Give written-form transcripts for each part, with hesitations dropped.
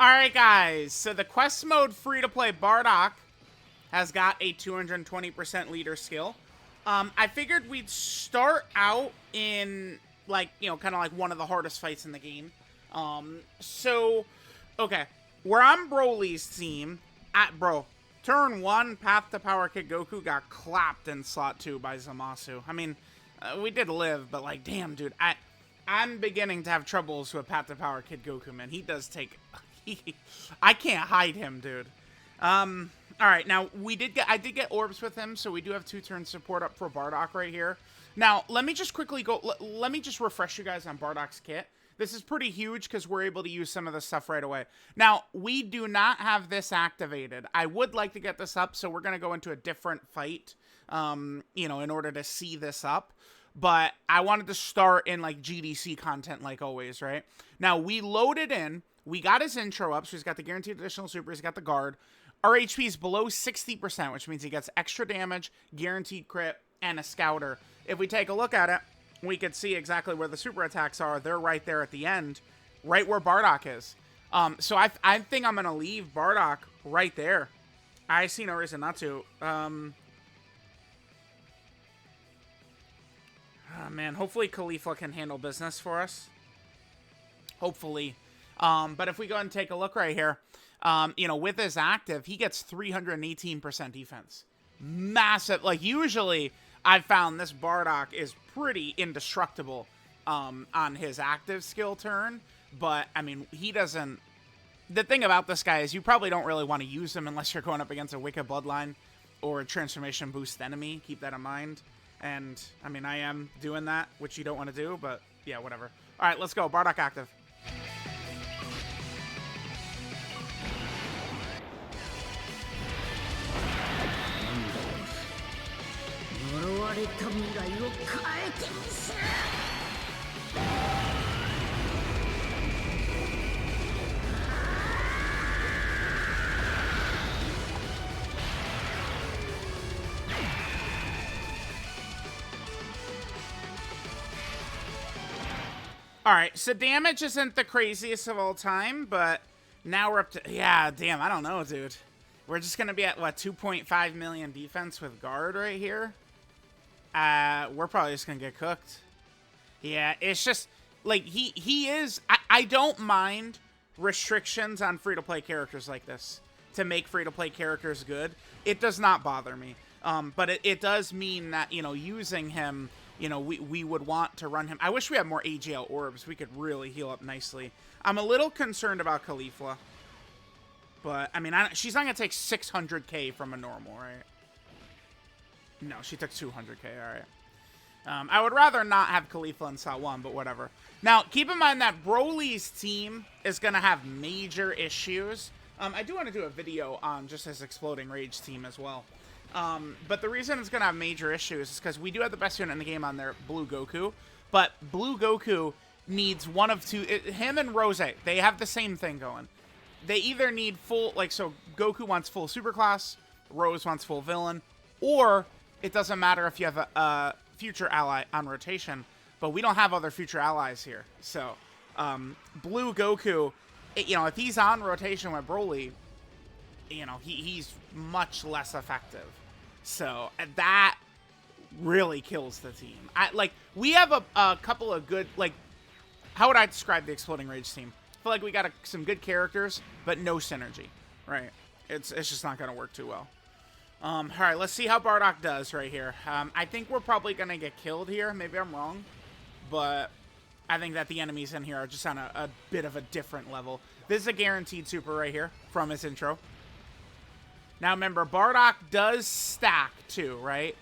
Alright, guys. So the quest mode free-to-play Bardock has got a 220% leader skill. I figured we'd start out in, like, you know, kind of like one of the hardest fights in the game. Okay. We're on Broly's team. Turn 1, Path to Power Kid Goku got clapped in slot 2 by Zamasu. I mean, we did live, but, like, damn, dude. I'm beginning to have troubles with Path to Power Kid Goku, man. He does take... I can't hide him, dude. Alright, now, I did get orbs with him, so we do have 2-turn support up for Bardock right here. Now, let me just quickly let me just refresh you guys on Bardock's kit. This is pretty huge because we're able to use some of this stuff right away. Now, we do not have this activated. I would like to get this up, so we're going to go into a different fight, you know, in order to see this up. But I wanted to start in, like, GDC content like always, right? Now, we loaded in. We got his intro up, so he's got the guaranteed additional super. He's got the guard. Our HP is below 60%, which means he gets extra damage, guaranteed crit, and a scouter. If we take a look at it, we could see exactly where the super attacks are. They're right there at the end, right where Bardock is. So I think I'm going to leave Bardock right there. I see no reason not to. Oh, man, hopefully Khalifa can handle business for us. Hopefully. But if we go and take a look right here, you know, with his active, he gets 318% defense. Massive. Like, usually I've found this Bardock is pretty indestructible on his active skill turn. But, I mean, he doesn't... The thing about this guy is you probably don't really want to use him unless you're going up against a Wicked Bloodline or a Transformation Boost enemy. Keep that in mind. And, I mean, I am doing that, which you don't want to do, but yeah, whatever. All right, let's go. Bardock active. Alright, so damage isn't the craziest of all time, but now we're up to... Yeah, damn, I don't know, dude. We're just going to be at, what, 2.5 million defense with guard right here? We're probably just going to get cooked. Yeah, it's just... Like, he is... I don't mind restrictions on free-to-play characters like this to make free-to-play characters good. It does not bother me. But it does mean that, you know, using him... You know, we would want to run him. I wish we had more AGL orbs. We could really heal up nicely. I'm a little concerned about Khalifa. But, I mean, she's not going to take 600k from a normal, right? No, she took 200k, alright. I would rather not have Khalifa in slot 1, but whatever. Now, keep in mind that Broly's team is going to have major issues. I do want to do a video on just his Exploding Rage team as well. But the reason it's going to have major issues is because we do have the best unit in the game on there, Blue Goku. But Blue Goku needs one of two... him and Rose, they have the same thing going. They either need full... Like, so Goku wants full superclass, Rose wants full villain, or it doesn't matter if you have a future ally on rotation, but we don't have other future allies here. So, Blue Goku, you know, if he's on rotation with Broly, you know, he's much less effective. So that really kills the team. We have a couple of good, like, how would I describe the Exploding Rage team? I feel like we got some good characters, but no synergy, right? It's just not going to work too well. All right, let's see how Bardock does right here. I think we're probably going to get killed here. Maybe I'm wrong, but I think that the enemies in here are just on a bit of a different level. This is a guaranteed super right here from his intro. Now, remember, Bardock does stack, too, right?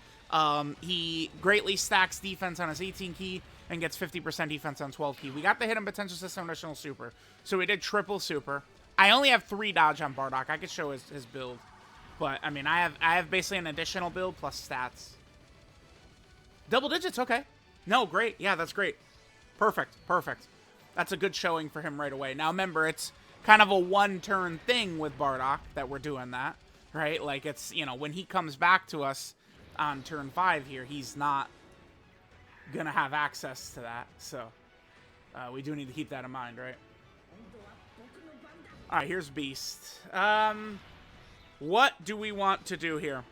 He greatly stacks defense on his 18 key and gets 50% defense on 12 key. We got the hidden potential system additional super. So we did triple super. I only have 3 dodge on Bardock. I could show his build. But, I mean, I have basically an additional build plus stats. Double digits, okay. No, great. Yeah, that's great. Perfect, perfect. That's a good showing for him right away. Now, remember, it's kind of a one-turn thing with Bardock that we're doing that. Right? Like, it's, you know, when he comes back to us on turn 5 here, he's not going to have access to that. So, we do need to keep that in mind, right? All right, here's Beast. What do we want to do here?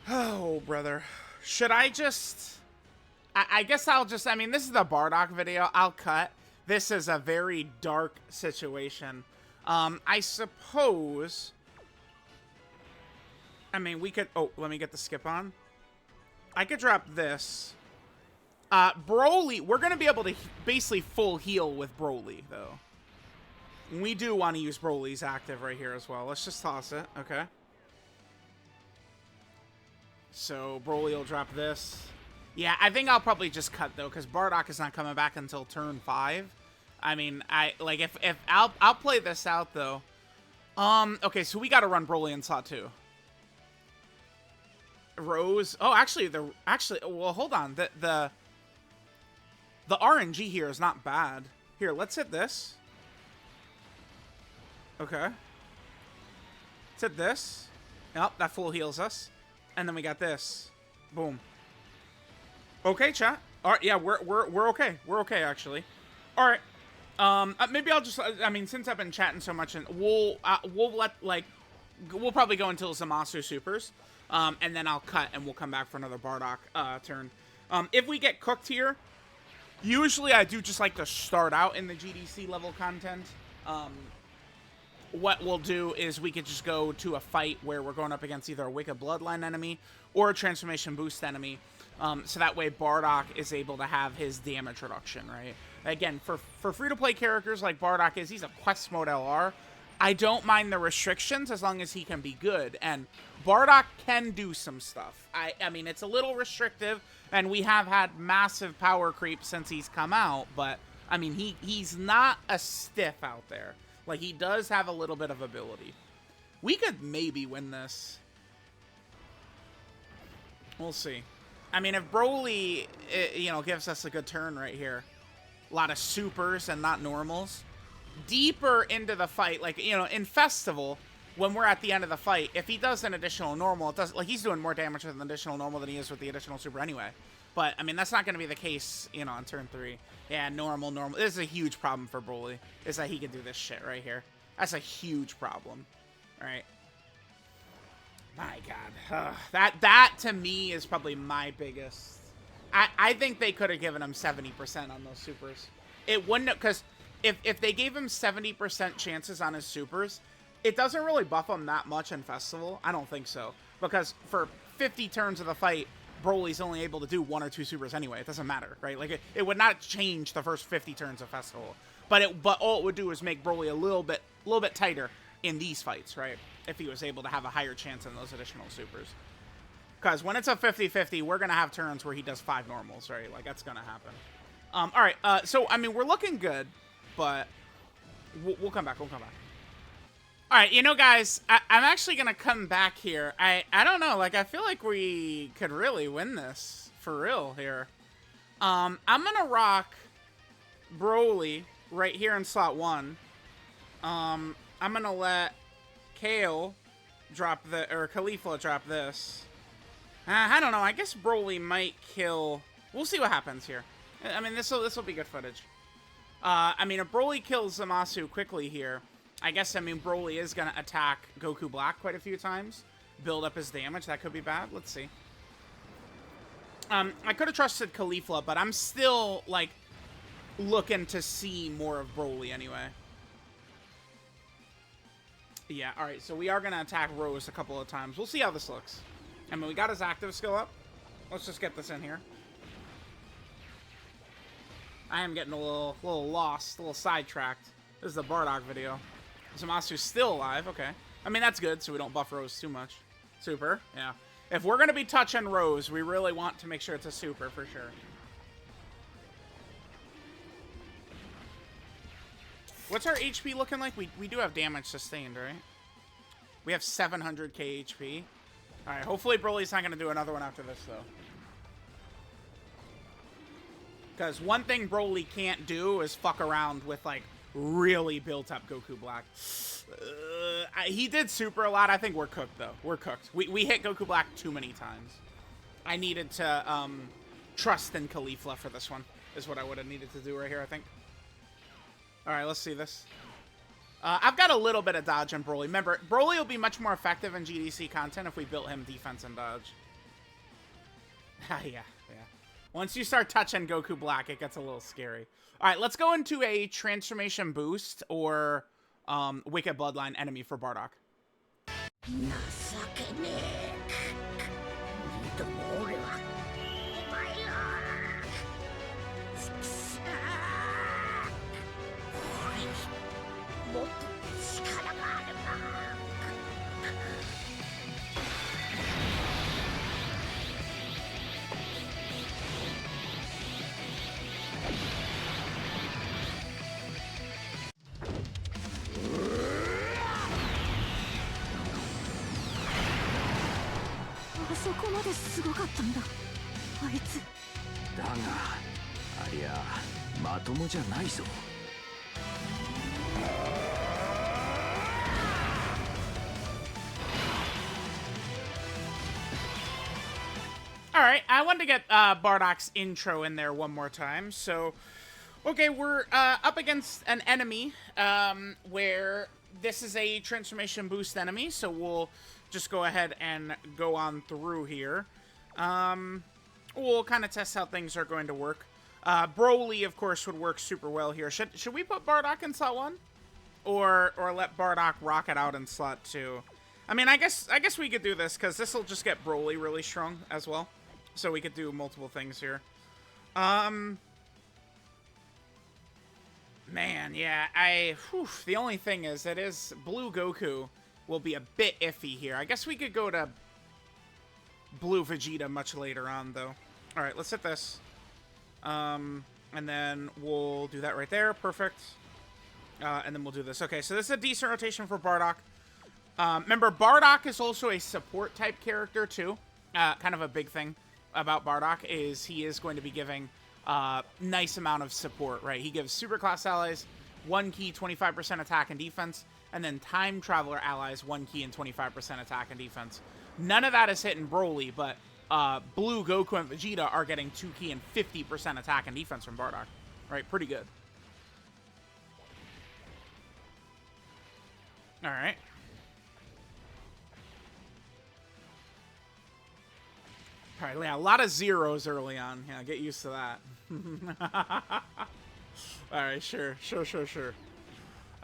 Oh, brother. Should I just... I guess I'll just... I mean, this is the Bardock video. I'll cut. This is a very dark situation. I suppose... I mean, we could... Oh, let me get the skip on. I could drop this. Broly, we're going to be able to basically full heal with Broly, though. We do want to use Broly's active right here as well. Let's just toss it. Okay. So, Broly will drop this. Yeah, I think I'll probably just cut, though, because Bardock is not coming back until turn 5. I mean, if I'll play this out, though. Okay, so we got to run Broly in slot 2. Rose. Oh, actually, well, hold on. The RNG here is not bad. Here, let's hit this. Okay. Let's hit this. Yep, that full heals us. And then we got this. Boom. Okay, chat. All right, yeah, we're okay. We're okay, actually. All right. Maybe I'll just. I mean, since I've been chatting so much, and we'll probably go until Zamasu supers, and then I'll cut and we'll come back for another Bardock turn. If we get cooked here, usually I do just like to start out in the GDC level content. What we'll do is we could just go to a fight where we're going up against either a Wicked Bloodline enemy or a Transformation Boost enemy. So that way Bardock is able to have his damage reduction, right? Again, for free-to-play characters like Bardock is, he's a quest mode LR. I don't mind the restrictions as long as he can be good. And Bardock can do some stuff. I mean, it's a little restrictive, and we have had massive power creep since he's come out. But, I mean, he's not a stiff out there. Like, he does have a little bit of ability. We could maybe win this. We'll see. I mean, if Broly, gives us a good turn right here. A lot of supers and not normals. Deeper into the fight, like, in Festival, when we're at the end of the fight, if he does an additional normal, it does, like, he's doing more damage with an additional normal than he is with the additional super anyway. But, I mean, that's not going to be the case, on turn 3. Yeah, normal. This is a huge problem for Broly, is that he can do this shit right here. That's a huge problem. All right. My God. That, to me, is probably my biggest... I think they could have given him 70% on those supers. It wouldn't have... Because if they gave him 70% chances on his supers, it doesn't really buff him that much in Festival. I don't think so. Because for 50 turns of the fight... Broly's only able to do 1 or 2 supers anyway. It doesn't matter, right? Like, it would not change the first 50 turns of Festival. But all it would do is make Broly a little bit tighter in these fights, right? If he was able to have a higher chance in those additional supers. Because when it's a 50-50, we're going to have turns where he does 5 normals, right? Like, that's going to happen. All right, so, I mean, we're looking good, but we'll come back. We'll come back. All right, guys, I'm actually going to come back here. I don't know. Like, I feel like we could really win this for real here. I'm going to rock Broly right here in slot 1. I'm going to let Kale drop or Khalifa drop this. I don't know. I guess Broly might kill... We'll see what happens here. I mean, this will be good footage. I mean, if Broly kills Zamasu quickly here... I guess, Broly is going to attack Goku Black quite a few times. Build up his damage. That could be bad. Let's see. I could have trusted Khalifa, but I'm still, like, looking to see more of Broly anyway. Yeah, alright. So we are going to attack Rose a couple of times. We'll see how this looks. I mean, we got his active skill up. Let's just get this in here. I am getting a little lost, a little sidetracked. This is the Bardock video. Zamasu's still alive. Okay. I mean, that's good, so we don't buff Rose too much. Super. Yeah. If we're going to be touching Rose, we really want to make sure it's a super for sure. What's our HP looking like? We do have damage sustained, right? We have 700k HP. All right. Hopefully, Broly's not going to do another one after this, though. Because one thing Broly can't do is fuck around with, like, really built up Goku Black. He did super a lot. I think we're cooked, though. We're cooked. We hit Goku Black too many times. I needed to trust in Khalifa for this one. is what I would have needed to do right here, I think. All right, let's see this. I've got a little bit of dodge on Broly. Remember, Broly will be much more effective in GDC content if we built him defense and dodge. Yeah. Once you start touching Goku Black, it gets a little scary. All right, let's go into a transformation boost or Wicked Bloodline enemy for Bardock. Alright, I wanted to get Bardock's intro in there one more time. So, okay, we're up against an enemy where this is a transformation boost enemy. So we'll just go ahead and go on through here. We'll kind of test how things are going to work. Broly, of course, would work super well here. Should we put Bardock in slot 1? Or let Bardock rock it out in slot 2? I mean, I guess we could do this, because this will just get Broly really strong as well. So we could do multiple things here. Man, yeah, the only thing is, Blue Goku will be a bit iffy here. I guess we could go to Blue Vegeta much later on, though. Alright, let's hit this. And then we'll do that right there. Perfect. And then we'll do this. Okay, so this is a decent rotation for Bardock. Remember, Bardock is also a support type character, too. Kind of a big thing about Bardock is he is going to be giving nice amount of support, right? He gives super class allies 1 key, 25% attack and defense, and then time traveler allies 1 key and 25% attack and defense. None of that is hitting Broly, but Blue Goku and Vegeta are getting 2 key and 50% attack and defense from Bardock, right? Pretty good. All right. All right, yeah, a lot of zeros early on. Yeah, get used to that. All right, sure. All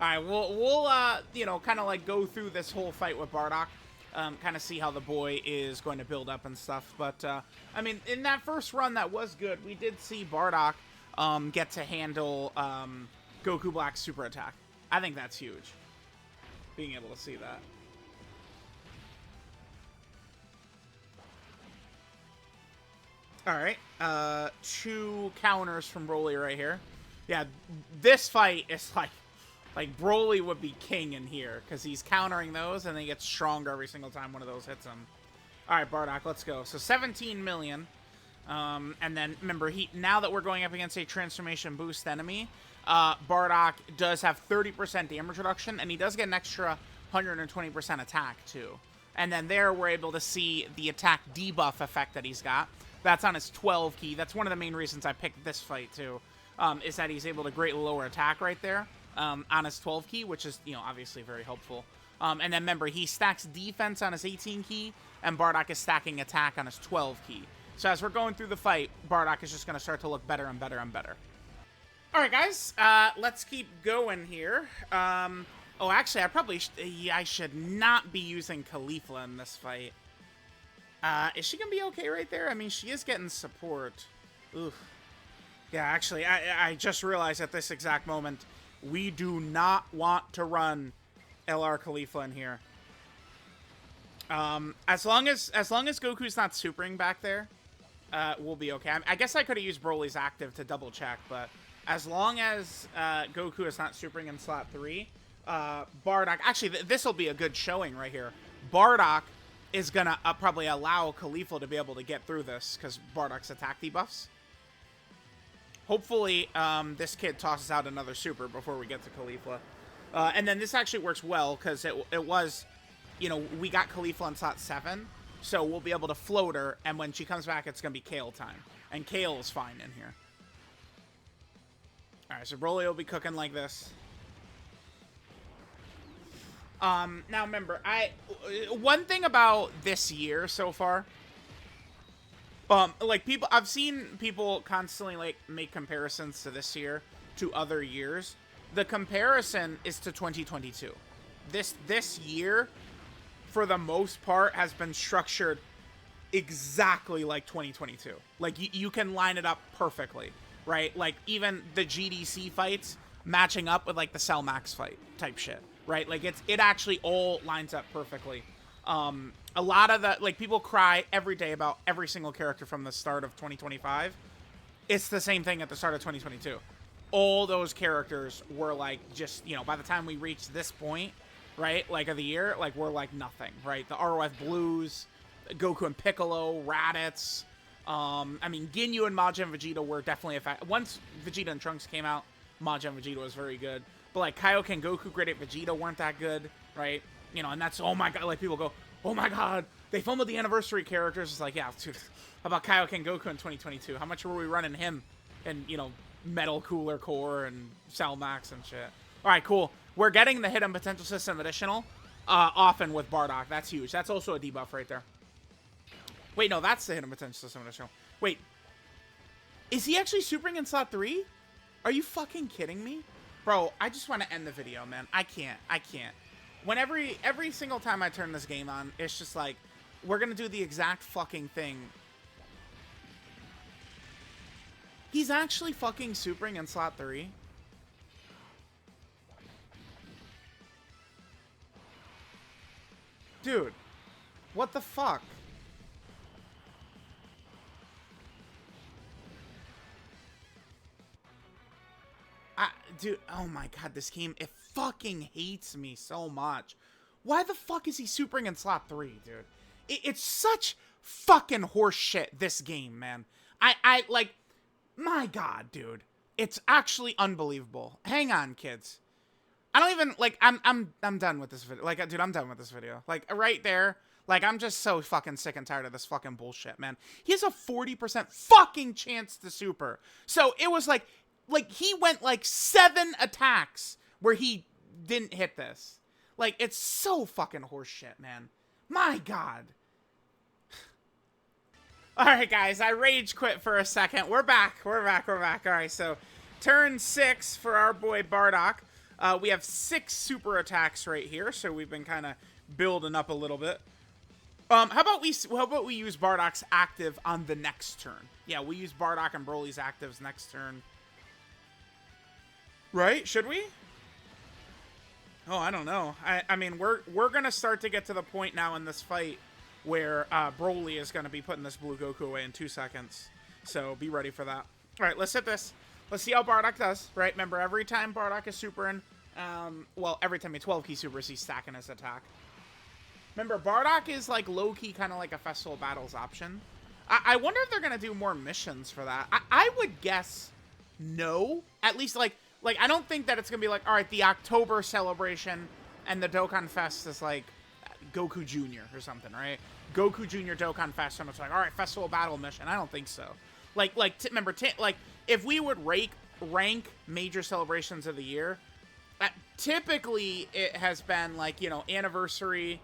right, we'll you know, kind of like go through this whole fight with Bardock, kind of see how the boy is going to build up and stuff. But I mean, in that first run, that was good. We did see Bardock get to handle Goku Black's super attack. I think that's huge, being able to see that. Alright, 2 counters from Broly right here. Yeah, this fight is like Broly would be king in here, because he's countering those, and then he gets stronger every single time one of those hits him. Alright, Bardock, let's go. So 17 million. And then, remember, now that we're going up against a transformation boost enemy, Bardock does have 30% damage reduction, and he does get an extra 120% attack, too. And then there, we're able to see the attack debuff effect that he's got. That's on his 12 key. That's one of the main reasons I picked this fight, too, is that he's able to greatly lower attack right there on his 12 key, which is, you know, obviously very helpful. And then, remember, he stacks defense on his 18 key, and Bardock is stacking attack on his 12 key. So as we're going through the fight, Bardock is just going to start to look better and better and better. All right, guys, let's keep going here. Oh, actually, I should not be using Caulifla in this fight. Is she going to be okay right there? I mean, she is getting support. Oof. Yeah, actually, I just realized at this exact moment, we do not want to run LR Caulifla in here. As long as Goku's not supering back there, we'll be okay. I guess I could have used Broly's active to double check, but as long as Goku is not supering in slot 3, Bardock... Actually, this will be a good showing right here. Bardock is going to probably allow Caulifla to be able to get through this, because Bardock's attack debuffs. Hopefully, this kid tosses out another super before we get to Caulifla. And then this actually works well, because it was... You know, we got Caulifla in slot 7, so we'll be able to float her, and when she comes back, it's going to be Kale time. And Kale is fine in here. All right, so Broly will be cooking like this. Now remember, one thing about this year so far, like I've seen people constantly like make comparisons to this year to other years. The comparison is to 2022. This year, for the most part, has been structured exactly like 2022. Like you can line it up perfectly, right? Like even the GDC fights matching up with like the Cell Max fight type shit, right? Like it actually all lines up perfectly. A lot of the, like, people cry every day about every single character from the start of 2025. It's the same thing at the start of 2022. All those characters were like, just, you know, by the time we reached this point, right, like of the year, like we're like nothing, right? The ROF Blues, Goku and Piccolo, Raditz. I mean, Ginyu and Majin and Vegeta were definitely a fact. Once Vegeta and Trunks came out, Majin and Vegeta was very good. But like Kaioken and Goku Great Ape Vegeta weren't that good, right? You know, and that's, oh my god, like people go, oh my god, they filmed the anniversary characters. It's like, yeah, dude, how about Kaioken and Goku in 2022? How much were we running him and, you know, Metal Cooler Core and Cell Max and shit? All right, cool. We're getting the Hidden Potential System additional often with Bardock. That's huge. That's also a debuff right there. Wait, no, that's the Hidden Potential System additional. Wait, is he actually supering in slot 3? Are you fucking kidding me? Bro, I just want to end the video, man. I can't. Whenever, every single time I turn this game on, it's just like, we're going to do the exact fucking thing. He's actually fucking supering in slot 3. Dude, what the fuck? Dude, oh my god, this game, it fucking hates me so much. Why the fuck is he supering in slot 3, dude? It's such fucking horse shit, this game, man. I like, my god, dude. It's actually unbelievable. Hang on, kids. I don't even, like, I'm done with this video. Like, dude, I'm done with this video. Like, right there, like, I'm just so fucking sick and tired of this fucking bullshit, man. He has a 40% fucking chance to super. So, it was like, he went, like, 7 attacks where he didn't hit this. Like, it's so fucking horseshit, man. My god. Alright, guys, I rage quit for a second. We're back. Alright, so, turn 6 for our boy Bardock. We have 6 super attacks right here, so we've been kind of building up a little bit. How about we use Bardock's active on the next turn? Yeah, we use Bardock and Broly's actives next turn. Right? Should we? Oh, I don't know. I mean, we're gonna start to get to the point now in this fight where Broly is gonna be putting this blue Goku away in 2 seconds. So be ready for that. All right, let's hit this. Let's see how Bardock does. Right? Remember, every time Bardock is supering, well, every time he 12-key supers, he's stacking his attack. Remember, Bardock is like low-key, kind of like a Festival Battles option. I wonder if they're gonna do more missions for that. I would guess no. At least like I don't think that it's gonna be like, all right, the October celebration and the Dokkan Fest is like Goku Jr. or something, right? Goku Jr. Dokkan Fest, and it's like, all right, Festival Battle mission. I don't think so. Remember, like, if we would rank major celebrations of the year, typically it has been like, you know, anniversary,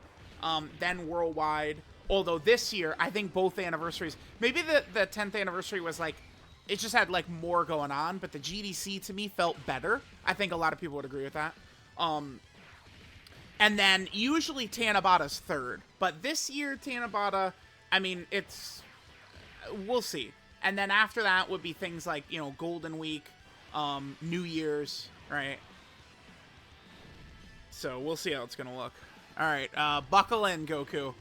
then worldwide. Although this year, I think both anniversaries, maybe the 10th anniversary was like, it just had like more going on, but the GDC to me felt better. I think a lot of people would agree with that. And then usually Tanabata's third, but this year Tanabata, I mean, we'll see. And then after that would be things like, you know, Golden Week, New Year's, right? So we'll see how it's gonna look. All right, buckle in, Goku.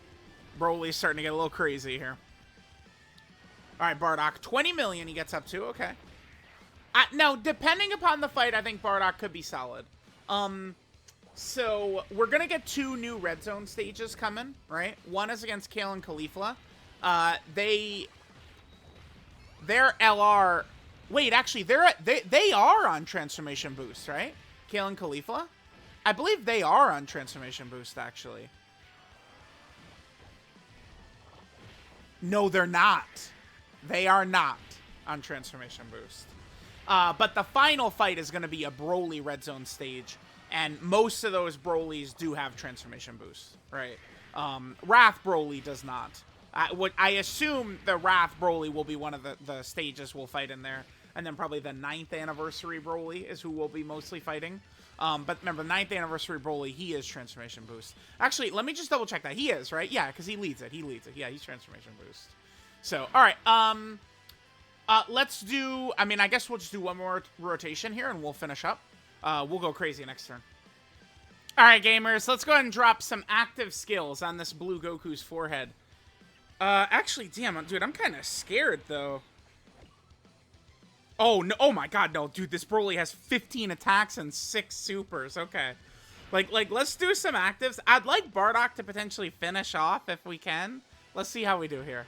Broly's starting to get a little crazy here. All right, Bardock, 20 million he gets up to. Okay. Now, depending upon the fight, I think Bardock could be solid. So we're gonna get 2 new red zone stages coming, right? One is against Kale and Caulifla. Their LR. Wait, actually, they are on Transformation Boost, right? Kale and Caulifla? I believe they are on Transformation Boost, actually. No, they're not. They are not on Transformation Boost. But the final fight is going to be a Broly Red Zone stage, and most of those Brolys do have transformation boosts, right? Wrath Broly does not. I assume the Wrath Broly will be one of the stages we'll fight in there, and then probably the 9th anniversary Broly is who we'll be mostly fighting. But remember, 9th anniversary Broly, he is transformation boost. Actually, let me just double check that. He is, right? Yeah, because he leads it. Yeah, he's transformation boost. So, all right. Let's do, I mean, I guess we'll just do one more rotation here and we'll finish up. We'll go crazy next turn. All right, gamers, let's go ahead and drop some active skills on this blue Goku's forehead. Actually, damn, dude, I'm kind of scared, though. Oh, no, oh my god, no, dude, this Broly has 15 attacks and 6 supers, okay. Like, let's do some actives. I'd like Bardock to potentially finish off if we can. Let's see how we do here.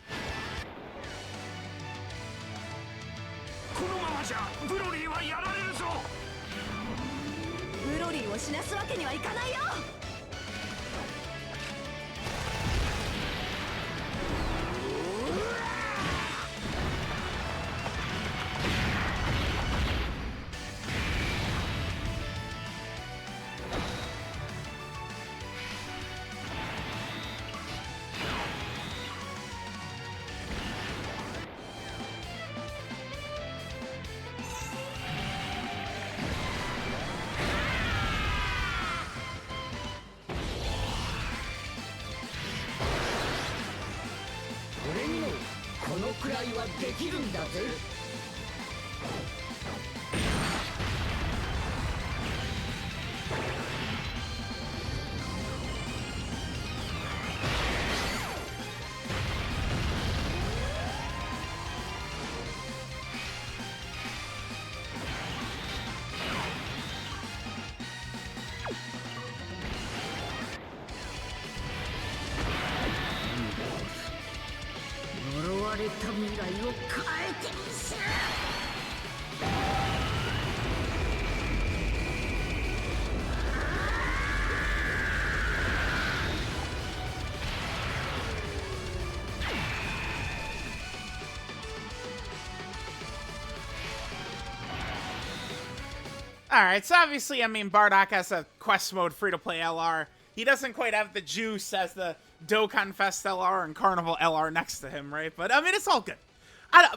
Alright, so obviously, I mean, Bardock has a quest mode free-to-play LR. He doesn't quite have the juice as the Dokkan Fest LR and Carnival LR next to him, right? But, I mean, it's all good.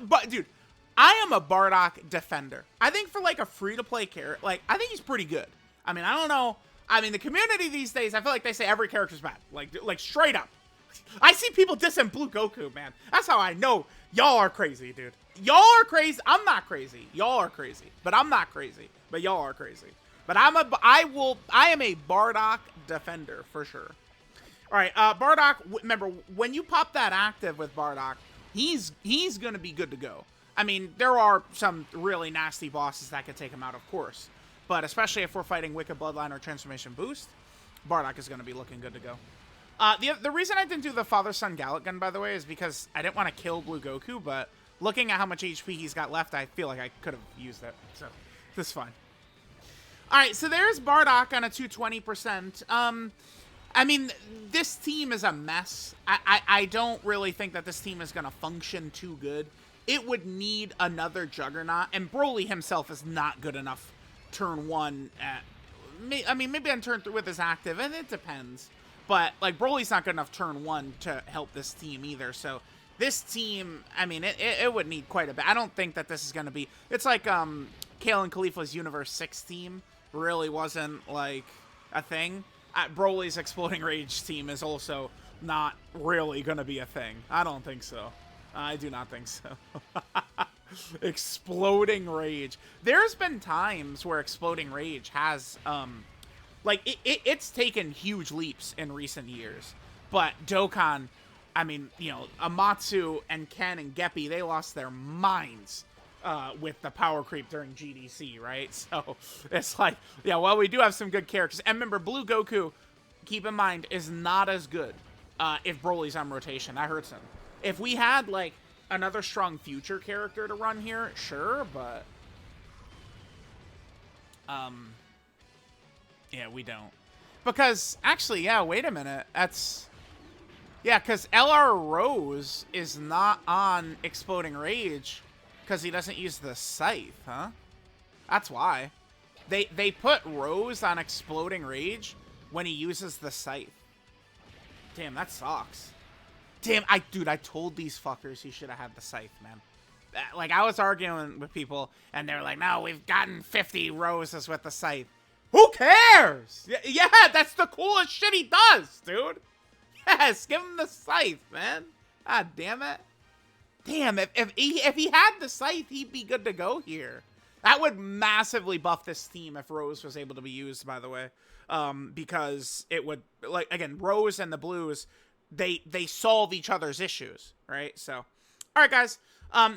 But, dude, I am a Bardock defender. I think for, like, a free-to-play character, like, I think he's pretty good. I mean, I don't know. I mean, the community these days, I feel like they say every character's bad. Like straight up. I see people dissing Blue Goku, man. That's how I know y'all are crazy, dude. Y'all are crazy. I'm not crazy. Y'all are crazy. But I'm not crazy. But y'all are crazy. But I am a Bardock defender for sure. All right, Bardock, remember, when you pop that active with Bardock, he's going to be good to go. I mean, there are some really nasty bosses that could take him out, of course. But especially if we're fighting Wicked Bloodline or Transformation Boost, Bardock is going to be looking good to go. The reason I didn't do the Father-Son Gallic Gun, by the way, is because I didn't want to kill Blue Goku, but looking at how much HP he's got left, I feel like I could have used it. So, this is fine. Alright, so there's Bardock on a 220%. I mean, this team is a mess. I don't really think that this team is going to function too good. It would need another Juggernaut, and Broly himself is not good enough turn 1. I mean, maybe on turn 3 with his active, and it depends. But, like, Broly's not good enough turn 1 to help this team either, so this team, I mean, it would need quite a bit. I don't think that this is going to be... It's like, Kale and Khalifa's Universe 6 team really wasn't, like, a thing. Broly's Exploding Rage team is also not really going to be a thing. I don't think so. I do not think so. Exploding Rage. There's been times where Exploding Rage has, like, it's taken huge leaps in recent years. But Dokkan, I mean, you know, Amatsu and Ken and Geppy, they lost their minds with the power creep during GDC, right? So, it's like, yeah, well, we do have some good characters. And remember, Blue Goku, keep in mind, is not as good if Broly's on rotation. That hurts him. If we had, like, another strong future character to run here, sure, but... yeah, we don't. Because, actually, yeah, wait a minute. That's... Yeah, because LR is not on Exploding Rage because he doesn't use the Scythe, huh? That's why. They put Rose on Exploding Rage when he uses the Scythe. Damn, that sucks. Damn, dude, I told these fuckers he should have had the Scythe, man. Like, I was arguing with people, and they're like, no, we've gotten 50 Roses with the Scythe. Who cares? Yeah, that's the coolest shit he does, dude. Yes, give him the Scythe, man. God damn it. Damn, if he had the Scythe, he'd be good to go here. That would massively buff this team if Rose was able to be used, by the way. Because it would, like, again, Rose and the Blues, they solve each other's issues, right? So, all right, guys.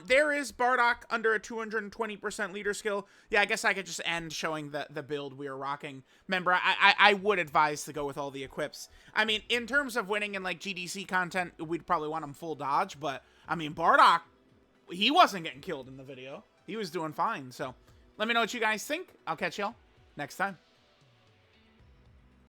There is Bardock under a 220% leader skill. Yeah, I guess I could just end showing the build we are rocking. Remember, I would advise to go with all the equips. I mean, in terms of winning in, like, GDC content, we'd probably want him full dodge, but, I mean, Bardock, he wasn't getting killed in the video. He was doing fine, so let me know what you guys think. I'll catch y'all next time.